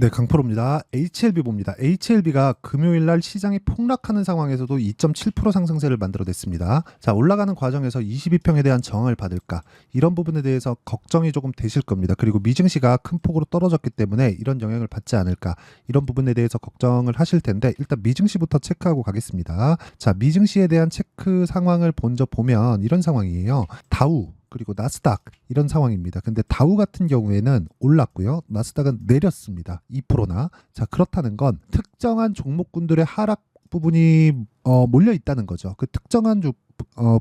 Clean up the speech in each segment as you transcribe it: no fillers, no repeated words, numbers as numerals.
네, 강프로입니다. HLB 봅니다. HLB가 금요일 날 시장이 폭락하는 상황에서도 2.7% 상승세를 만들어냈습니다. 자, 올라가는 과정에서 22평에 대한 저항을 받을까? 이런 부분에 대해서 걱정이 조금 되실 겁니다. 그리고 미증시가 큰 폭으로 떨어졌기 때문에 이런 영향을 받지 않을까? 이런 부분에 대해서 걱정을 하실 텐데 일단 미증시부터 체크하고 가겠습니다. 자, 미증시에 대한 체크 상황을 먼저 보면 이런 상황이에요. 다우 그리고 나스닥 이런 상황입니다. 근데 다우 같은 경우에는 올랐고요. 나스닥은 내렸습니다. 2%나. 자, 그렇다는 건 특정한 종목군들의 하락 부분이 몰려 있다는 거죠. 그 특정한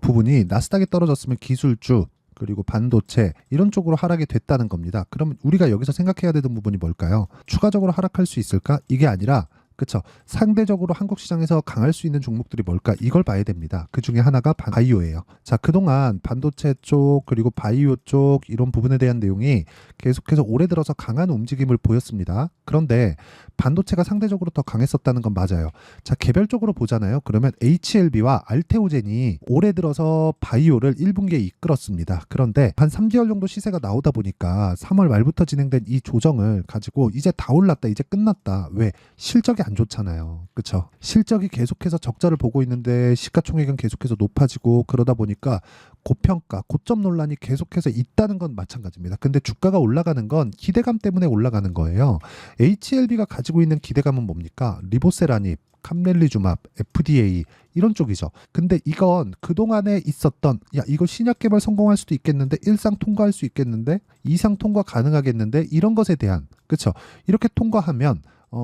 부분이 나스닥이 떨어졌으면 기술주 그리고 반도체 이런 쪽으로 하락이 됐다는 겁니다. 그러면 우리가 여기서 생각해야 되는 부분이 뭘까요? 추가적으로 하락할 수 있을까? 이게 아니라 그렇죠. 상대적으로 한국 시장에서 강할 수 있는 종목들이 뭘까? 이걸 봐야 됩니다. 그 중에 하나가 바이오예요. 자, 그동안 반도체 쪽 그리고 바이오 쪽 이런 부분에 대한 내용이 계속해서 올해 들어서 강한 움직임을 보였습니다. 그런데 반도체가 상대적으로 더 강했었다는 건 맞아요. 자, 개별적으로 보잖아요. 그러면 HLB와 알테오젠이 올해 들어서 바이오를 1분기에 이끌었습니다. 그런데 한 3개월 정도 시세가 나오다 보니까 3월 말부터 진행된 이 조정을 가지고 이제 다 올랐다, 이제 끝났다. 왜? 실적이 안 좋잖아요. 그렇죠? 실적이 계속해서 적자를 보고 있는데 시가총액은 계속해서 높아지고 그러다 보니까 고평가, 고점 논란이 계속해서 있다는 건 마찬가지입니다. 근데 주가가 올라가는 건 기대감 때문에 올라가는 거예요. HLB가 가지고 있는 기대감은 뭡니까? 리보세라닙, 캄렐리주맙, FDA 이런 쪽이죠. 근데 이건 그동안에 있었던 이거 신약 개발 성공할 수도 있겠는데 1상 통과할 수 있겠는데 2상 통과 가능하겠는데 이런 것에 대한 그렇죠. 이렇게 통과하면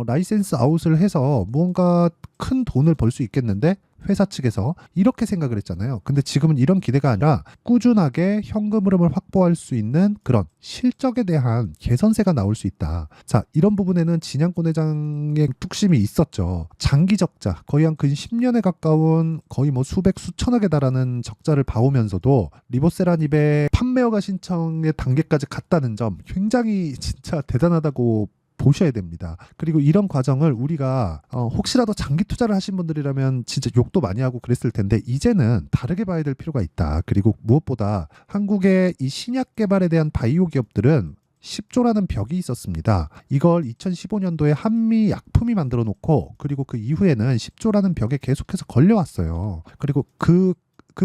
라이센스 아웃을 해서 무언가 큰 돈을 벌 수 있겠는데 회사 측에서 이렇게 생각을 했잖아요. 근데 지금은 이런 기대가 아니라 꾸준하게 현금 흐름을 확보할 수 있는 그런 실적에 대한 개선세가 나올 수 있다. 자, 이런 부분에는 진양권 회장의 뚝심이 있었죠. 장기 적자, 거의 한 근 10년에 가까운 거의 뭐 수백 수천억에 달하는 적자를 봐오면서도 리보세라닙의 판매허가 신청의 단계까지 갔다는 점 굉장히 진짜 대단하다고 보셔야 됩니다. 그리고 이런 과정을 우리가 혹시라도 장기 투자를 하신 분들이라면 진짜 욕도 많이 하고 그랬을 텐데 이제는 다르게 봐야 될 필요가 있다. 그리고 무엇보다 한국의 이 신약 개발에 대한 바이오 기업들은 10조라는 벽이 있었습니다. 이걸 2015년도에 한미 약품이 만들어 놓고 그리고 그 이후에는 10조라는 벽에 계속해서 걸려왔어요. 그리고 그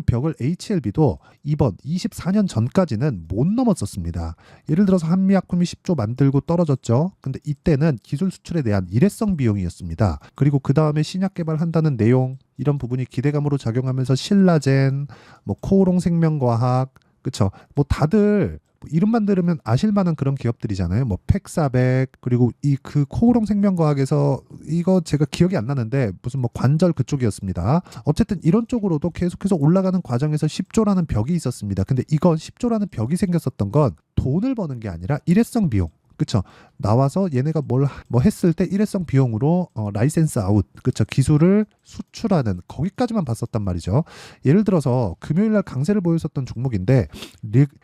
벽을 HLB도 이번 24년 전까지는 못 넘었었습니다. 예를 들어서 한미약품이 10조 만들고 떨어졌죠. 근데 이때는 기술 수출에 대한 일회성 비용이었습니다. 그리고 그 다음에 신약 개발한다는 내용 이런 부분이 기대감으로 작용하면서 신라젠, 뭐 코오롱 생명과학, 그쵸? 뭐 다들 이름만 들으면 아실만한 그런 기업들이잖아요. 뭐 팩사백 그리고 그 코오롱 생명과학에서 이거 제가 기억이 안 나는데 무슨 뭐 관절 그쪽이었습니다. 어쨌든 이런 쪽으로도 계속해서 올라가는 과정에서 10조라는 벽이 있었습니다. 근데 이건 10조라는 벽이 생겼었던 건 돈을 버는 게 아니라 일회성 비용. 그쵸? 나와서 얘네가 뭐 했을 때 일회성 비용으로 라이센스 아웃, 그쵸? 기술을 수출하는 거기까지만 봤었단 말이죠. 예를 들어서 금요일날 강세를 보였었던 종목인데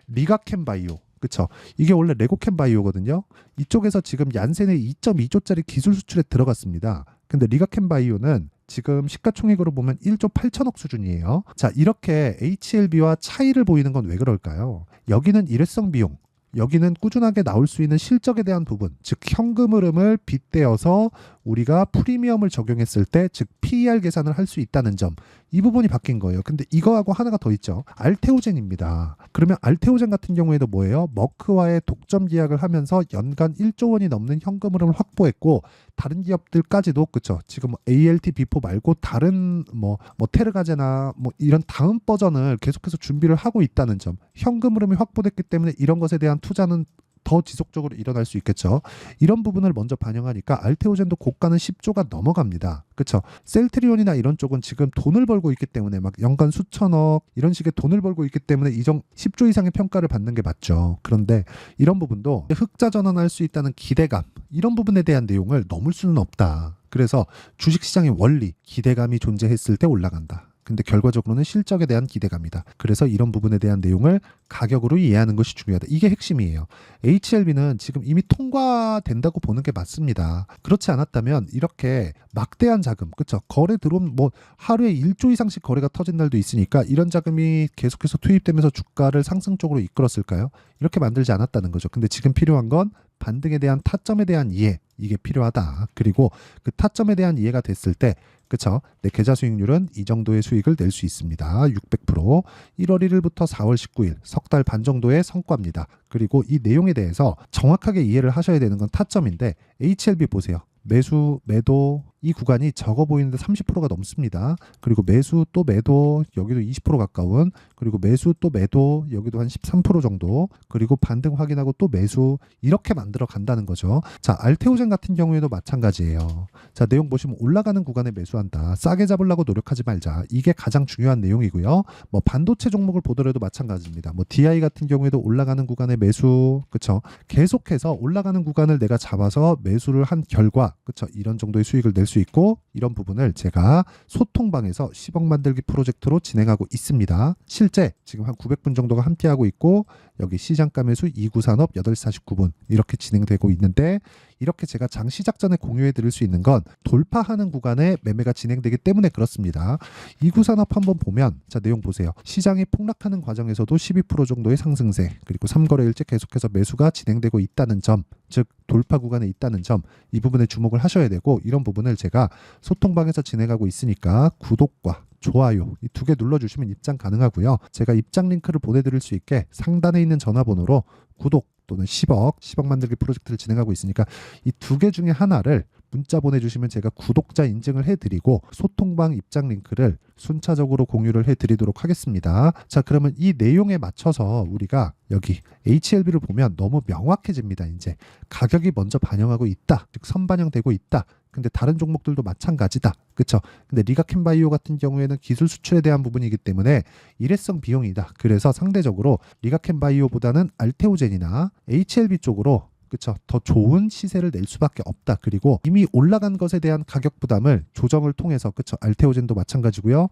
리가캠 바이오, 그쵸? 이게 원래 레고캠 바이오거든요. 이쪽에서 지금 얀센의 2.2조짜리 기술 수출에 들어갔습니다. 근데 리가캠 바이오는 지금 시가총액으로 보면 1조 8천억 수준이에요. 자, 이렇게 HLB와 차이를 보이는 건 왜 그럴까요? 여기는 일회성 비용, 여기는 꾸준하게 나올 수 있는 실적에 대한 부분, 즉 현금 흐름을 빗대어서 우리가 프리미엄을 적용했을 때, 즉 PER 계산을 할 수 있다는 점, 이 부분이 바뀐 거예요. 근데 이거하고 하나가 더 있죠. 알테오젠입니다. 그러면 알테오젠 같은 경우에도 뭐예요? 머크와의 독점 계약을 하면서 연간 1조 원이 넘는 현금 흐름을 확보했고 다른 기업들까지도 그쵸. 지금 ALT 비포 말고 다른 뭐 테르가제나 뭐 이런 다음 버전을 계속해서 준비를 하고 있다는 점, 현금 흐름이 확보됐기 때문에 이런 것에 대한 투자는 더 지속적으로 일어날 수 있겠죠. 이런 부분을 먼저 반영하니까 알테오젠도 고가는 10조가 넘어갑니다. 그렇죠? 셀트리온이나 이런 쪽은 지금 돈을 벌고 있기 때문에 막 연간 수천억 이런 식의 돈을 벌고 있기 때문에 10조 이상의 평가를 받는 게 맞죠. 그런데 이런 부분도 흑자 전환할 수 있다는 기대감 이런 부분에 대한 내용을 넘을 수는 없다. 그래서 주식시장의 원리, 기대감이 존재했을 때 올라간다. 근데 결과적으로는 실적에 대한 기대감이다. 그래서 이런 부분에 대한 내용을 가격으로 이해하는 것이 중요하다. 이게 핵심이에요. HLB는 지금 이미 통과된다고 보는 게 맞습니다. 그렇지 않았다면 이렇게 막대한 자금, 그렇죠? 거래 들어오면 뭐 하루에 1조 이상씩 거래가 터진 날도 있으니까 이런 자금이 계속해서 투입되면서 주가를 상승 쪽으로 이끌었을까요? 이렇게 만들지 않았다는 거죠. 근데 지금 필요한 건 반등에 대한 타점에 대한 이해, 이게 필요하다. 그리고 그 타점에 대한 이해가 됐을 때 그쵸? 내 계좌 수익률은 이 정도의 수익을 낼 수 있습니다. 600%. 1월 1일부터 4월 19일 석 달 반 정도의 성과입니다. 그리고 이 내용에 대해서 정확하게 이해를 하셔야 되는 건 타점인데 HLB 보세요. 매수, 매도 이 구간이 적어 보이는데 30%가 넘습니다. 그리고 매수 또 매도 여기도 20% 가까운, 그리고 매수 또 매도 여기도 한 13% 정도, 그리고 반등 확인하고 또 매수, 이렇게 만들어 간다는 거죠. 자, 알테오젠 같은 경우에도 마찬가지예요. 자, 내용 보시면 올라가는 구간에 매수한다. 싸게 잡으려고 노력하지 말자. 이게 가장 중요한 내용이고요. 뭐 반도체 종목을 보더라도 마찬가지입니다. 뭐 DI 같은 경우에도 올라가는 구간에 매수, 그쵸? 계속해서 올라가는 구간을 내가 잡아서 매수를 한 결과, 그쵸? 이런 정도의 수익을 낼 수 있고, 이런 부분을 제가 소통방에서 10억 만들기 프로젝트로 진행하고 있습니다. 실제 지금 한 900분 정도가 함께하고 있고, 여기 시장가 매수 2구산업 8시 49분 이렇게 진행되고 있는데, 이렇게 제가 장 시작 전에 공유해 드릴 수 있는 건 돌파하는 구간에 매매가 진행되기 때문에 그렇습니다. 2구산업 한번 보면, 자, 내용 보세요. 시장이 폭락하는 과정에서도 12% 정도의 상승세, 그리고 3거래일째 계속해서 매수가 진행되고 있다는 점, 즉 돌파 구간에 있다는 점, 이 부분에 주목을 하셔야 되고, 이런 부분을 제가 소통방에서 진행하고 있으니까 구독과 좋아요 이 두 개 눌러주시면 입장 가능하고요. 제가 입장 링크를 보내드릴 수 있게 상단에 있는 전화번호로 구독 또는 10억 만들기 프로젝트를 진행하고 있으니까 이 두 개 중에 하나를 문자 보내주시면 제가 구독자 인증을 해드리고 소통방 입장 링크를 순차적으로 공유를 해드리도록 하겠습니다. 자, 그러면 이 내용에 맞춰서 우리가 여기 HLB를 보면 너무 명확해집니다. 이제 가격이 먼저 반영하고 있다, 즉 선반영되고 있다. 근데 다른 종목들도 마찬가지다. 그쵸? 근데 리가켄바이오 같은 경우에는 기술 수출에 대한 부분이기 때문에 일회성 비용이다. 그래서 상대적으로 리가켄바이오보다는 알테오젠이나 HLB 쪽으로, 그쵸, 더 좋은 시세를 낼 수밖에 없다. 그리고 이미 올라간 것에 대한 가격 부담을 조정을 통해서, 그쵸, 알테오젠도 마찬가지고요.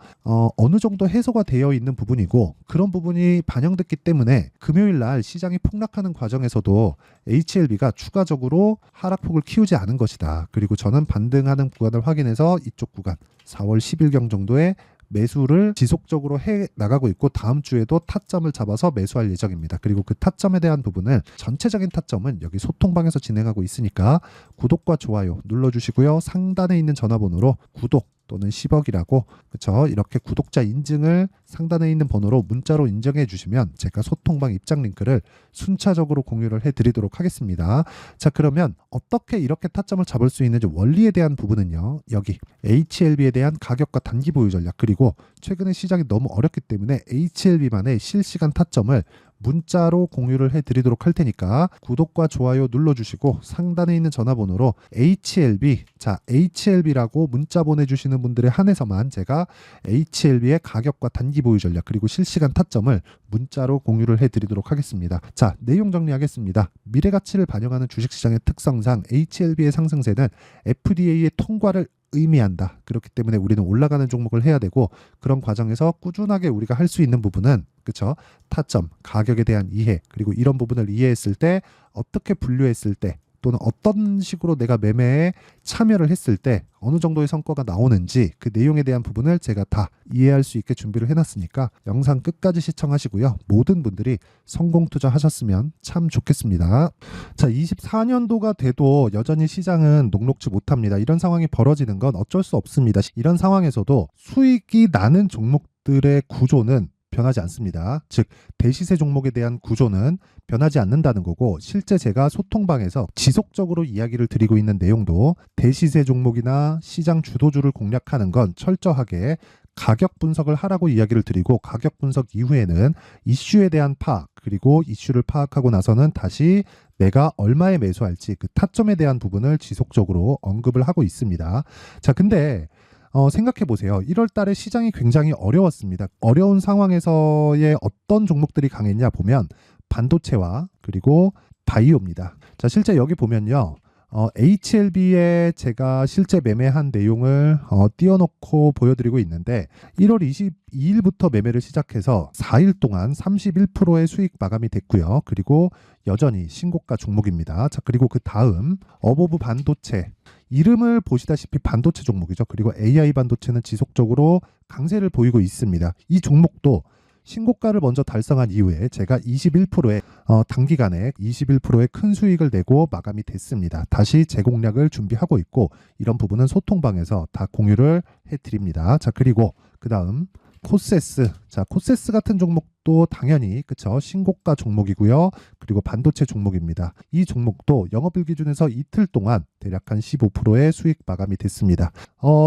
어느 정도 해소가 되어 있는 부분이고, 그런 부분이 반영됐기 때문에 금요일 날 시장이 폭락하는 과정에서도 HLB가 추가적으로 하락폭을 키우지 않은 것이다. 그리고 저는 반등하는 구간을 확인해서 이쪽 구간 4월 10일경 정도에 매수를 지속적으로 해 나가고 있고, 다음 주에도 타점을 잡아서 매수할 예정입니다. 그리고 그 타점에 대한 부분을, 전체적인 타점은 여기 소통방에서 진행하고 있으니까 구독과 좋아요 눌러주시고요. 상단에 있는 전화번호로 구독 또는 10억이라고, 그쵸, 이렇게 구독자 인증을 상단에 있는 번호로 문자로 인정해 주시면 제가 소통방 입장 링크를 순차적으로 공유를 해드리도록 하겠습니다. 자, 그러면 어떻게 이렇게 타점을 잡을 수 있는지 원리에 대한 부분은요, 여기 HLB에 대한 가격과 단기 보유 전략, 그리고 최근에 시장이 너무 어렵기 때문에 HLB만의 실시간 타점을 문자로 공유를 해드리도록 할 테니까 구독과 좋아요 눌러주시고 상단에 있는 전화번호로 HLB, 자, HLB라고 문자 보내주시는 분들에 한해서만 제가 HLB의 가격과 단기 보유 전략 그리고 실시간 타점을 문자로 공유를 해드리도록 하겠습니다. 자, 내용 정리하겠습니다. 미래가치를 반영하는 주식시장의 특성상 HLB의 상승세는 FDA의 통과를 의미한다. 그렇기 때문에 우리는 올라가는 종목을 해야 되고, 그런 과정에서 꾸준하게 우리가 할 수 있는 부분은, 그쵸, 타점, 가격에 대한 이해, 그리고 이런 부분을 이해했을 때 어떻게 분류했을 때, 또는 어떤 식으로 내가 매매에 참여를 했을 때 어느 정도의 성과가 나오는지, 그 내용에 대한 부분을 제가 다 이해할 수 있게 준비를 해놨으니까 영상 끝까지 시청하시고요. 모든 분들이 성공 투자하셨으면 참 좋겠습니다. 자, 24년도가 돼도 여전히 시장은 녹록지 못합니다. 이런 상황이 벌어지는 건 어쩔 수 없습니다. 이런 상황에서도 수익이 나는 종목들의 구조는 변하지 않습니다. 즉, 대시세 종목에 대한 구조는 변하지 않는다는 거고, 실제 제가 소통방에서 지속적으로 이야기를 드리고 있는 내용도 대시세 종목이나 시장 주도주를 공략하는 건 철저하게 가격 분석을 하라고 이야기를 드리고, 가격 분석 이후에는 이슈에 대한 파악, 그리고 이슈를 파악하고 나서는 다시 내가 얼마에 매수할지 그 타점에 대한 부분을 지속적으로 언급을 하고 있습니다. 자, 근데 생각해 보세요. 1월 달에 시장이 굉장히 어려웠습니다. 어려운 상황에서의 어떤 종목들이 강했냐 보면 반도체와 그리고 바이오입니다. 자, 실제 여기 보면요. HLB에 제가 실제 매매한 내용을 띄워놓고 보여드리고 있는데, 1월 22일부터 매매를 시작해서 4일 동안 31%의 수익 마감이 됐고요. 그리고 여전히 신고가 종목입니다. 자, 그리고 그 다음 어보브 반도체, 이름을 보시다시피 반도체 종목이죠. 그리고 AI 반도체는 지속적으로 강세를 보이고 있습니다. 이 종목도 신고가를 먼저 달성한 이후에 제가 21%의 단기간에 21%의 큰 수익을 내고 마감이 됐습니다. 다시 재공략을 준비하고 있고 이런 부분은 소통방에서 다 공유를 해드립니다. 자, 그리고 그 다음 코세스. 자, 코세스 같은 종목도 당연히 그쵸, 신고가 종목이고요. 그리고 반도체 종목입니다. 이 종목도 영업일 기준에서 이틀 동안 대략 한 15%의 수익 마감이 됐습니다.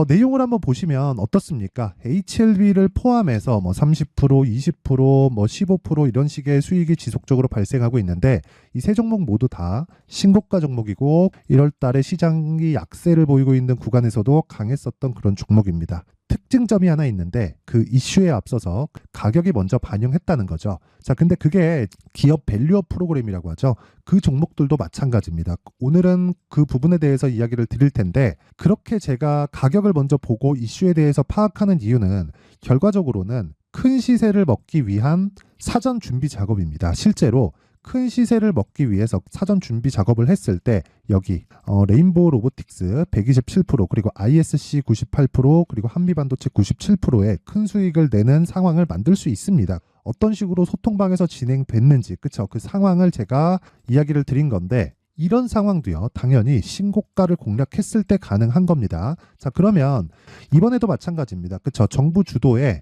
내용을 한번 보시면 어떻습니까? HLB를 포함해서 뭐 30%, 20%, 뭐 15% 이런 식의 수익이 지속적으로 발생하고 있는데 이 세 종목 모두 다 신고가 종목이고 1월 달에 시장이 약세를 보이고 있는 구간에서도 강했었던 그런 종목입니다. 특징점이 하나 있는데 그 이슈에 앞서서 가격이 먼저 반영했다는 거죠. 자, 근데 그게 기업 밸류업 프로그램이라고 하죠. 그 종목들도 마찬가지입니다. 오늘은 그 부분에 대해서 이야기를 드릴 텐데 그렇게 제가 가격을 먼저 보고 이슈에 대해서 파악하는 이유는 결과적으로는 큰 시세를 먹기 위한 사전 준비 작업입니다. 실제로 큰 시세를 먹기 위해서 사전 준비 작업을 했을 때 여기 레인보우 로보틱스 127% 그리고 ISC 98% 그리고 한미반도체 97%의 큰 수익을 내는 상황을 만들 수 있습니다. 어떤 식으로 소통방에서 진행됐는지 그쵸? 그 상황을 제가 이야기를 드린 건데 이런 상황도요 당연히 신고가를 공략했을 때 가능한 겁니다. 자, 그러면 이번에도 마찬가지입니다. 그쵸? 정부 주도의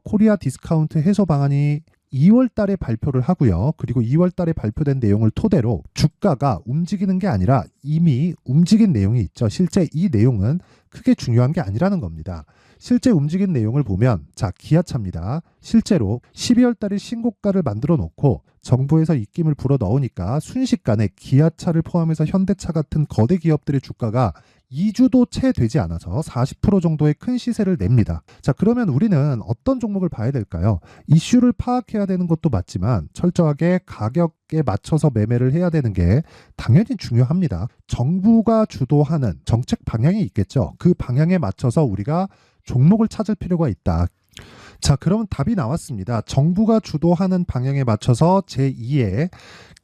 코리아 디스카운트 해소 방안이 2월 달에 발표를 하고요. 그리고 2월 달에 발표된 내용을 토대로 주가가 움직이는 게 아니라 이미 움직인 내용이 있죠. 실제 이 내용은 크게 중요한 게 아니라는 겁니다. 실제 움직인 내용을 보면 자, 기아차입니다. 실제로 12월 달에 신고가를 만들어 놓고 정부에서 입김을 불어 넣으니까 순식간에 기아차를 포함해서 현대차 같은 거대 기업들의 주가가 2주도 채 되지 않아서 40% 정도의 큰 시세를 냅니다. 자, 그러면 우리는 어떤 종목을 봐야 될까요? 이슈를 파악해야 되는 것도 맞지만 철저하게 가격에 맞춰서 매매를 해야 되는 게 당연히 중요합니다. 정부가 주도하는 정책 방향이 있겠죠. 그 방향에 맞춰서 우리가 종목을 찾을 필요가 있다. 자, 그러면 답이 나왔습니다. 정부가 주도하는 방향에 맞춰서 제2의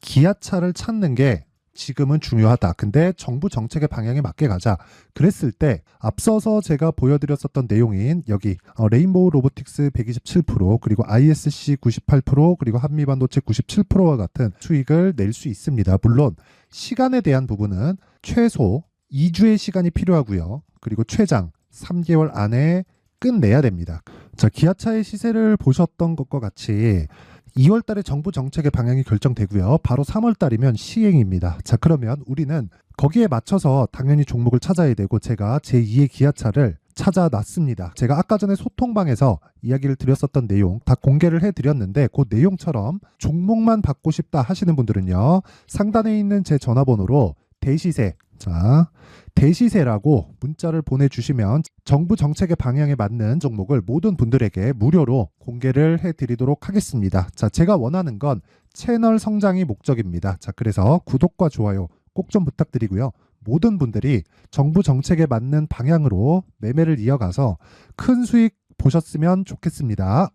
기아차를 찾는 게 지금은 중요하다. 근데 정부 정책의 방향에 맞게 가자. 그랬을 때 앞서서 제가 보여드렸었던 내용인 여기 레인보우 로보틱스 127% 그리고 ISC 98% 그리고 한미반도체 97%와 같은 수익을 낼 수 있습니다. 물론 시간에 대한 부분은 최소 2주의 시간이 필요하고요. 그리고 최장 3개월 안에 끝내야 됩니다. 자, 기아차의 시세를 보셨던 것과 같이 2월 달에 정부 정책의 방향이 결정되고요. 바로 3월 달이면 시행입니다. 자, 그러면 우리는 거기에 맞춰서 당연히 종목을 찾아야 되고 제가 제2의 기아차를 찾아놨습니다. 제가 아까 전에 소통방에서 이야기를 드렸었던 내용 다 공개를 해드렸는데 그 내용처럼 종목만 받고 싶다 하시는 분들은요. 상단에 있는 제 전화번호로 대시세, 자, 대시세라고 문자를 보내주시면 정부 정책의 방향에 맞는 종목을 모든 분들에게 무료로 공개를 해드리도록 하겠습니다. 자, 제가 원하는 건 채널 성장이 목적입니다. 자, 그래서 구독과 좋아요 꼭 좀 부탁드리고요. 모든 분들이 정부 정책에 맞는 방향으로 매매를 이어가서 큰 수익 보셨으면 좋겠습니다.